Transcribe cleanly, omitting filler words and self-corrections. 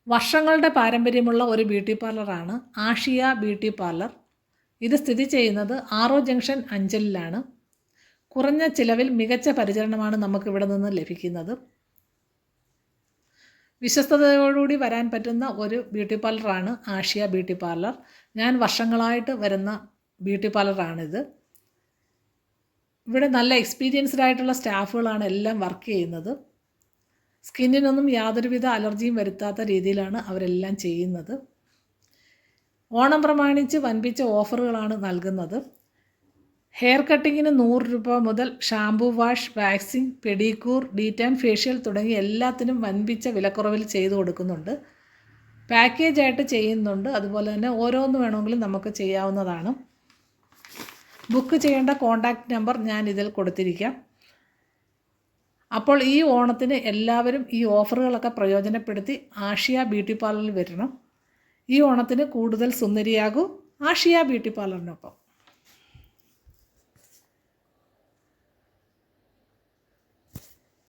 വർഷങ്ങളുടെ പാരമ്പര്യമുള്ള ഒരു ബ്യൂട്ടി പാർലറാണ് ആഷിയ ബ്യൂട്ടി പാർലർ. ഇത് സ്ഥിതി ചെയ്യുന്നത് ആറോ ജംഗ്ഷൻ അഞ്ചലിലാണ്. കുറഞ്ഞ ചിലവിൽ മികച്ച പരിചരണമാണ് നമുക്കിവിടെ നിന്ന് ലഭിക്കുന്നത്. വിശ്വസ്തയോടുകൂടി വരാൻ പറ്റുന്ന ഒരു ബ്യൂട്ടി പാർലറാണ് ആഷിയ ബ്യൂട്ടി പാർലർ. ഞാൻ വർഷങ്ങളായിട്ട് വരുന്ന ബ്യൂട്ടി പാർലറാണിത്. ഇവിടെ നല്ല എക്സ്പീരിയൻസ്ഡ് ആയിട്ടുള്ള സ്റ്റാഫുകളാണ് എല്ലാം വർക്ക് ചെയ്യുന്നത്. സ്കിന്നിനൊന്നും യാതൊരുവിധ അലർജിയും വരുത്താത്ത രീതിയിലാണ് അവരെല്ലാം ചെയ്യുന്നത്. ഓണം പ്രമാണിച്ച് വൻപിച്ച ഓഫറുകളാണ് നൽകുന്നത്. ഹെയർ കട്ടിങ്ങിന് 100 രൂപ മുതൽ shampoo, wash, waxing, pedicure, de-tan facial തുടങ്ങി എല്ലാത്തിനും വൻപിച്ച വിലക്കുറവിൽ ചെയ്തു കൊടുക്കുന്നുണ്ട്. പാക്കേജായിട്ട് ചെയ്യുന്നുണ്ട്. അതുപോലെ തന്നെ ഓരോന്ന് വേണമെങ്കിലും നമുക്ക് ചെയ്യാവുന്നതാണ്. ബുക്ക് ചെയ്യേണ്ട കോൺടാക്റ്റ് നമ്പർ ഞാൻ ഇതിൽ കൊടുത്തിരിക്കാം. അപ്പോൾ ഈ ഓണത്തിന് എല്ലാവരും ഈ ഓഫറുകളൊക്കെ പ്രയോജനപ്പെടുത്തി ആഷിയ ബ്യൂട്ടി പാർലറിൽ വരണം. ഈ ഓണത്തിന് കൂടുതൽ സുന്ദരിയാകൂ ആഷിയ ബ്യൂട്ടി പാർലറിനൊപ്പം.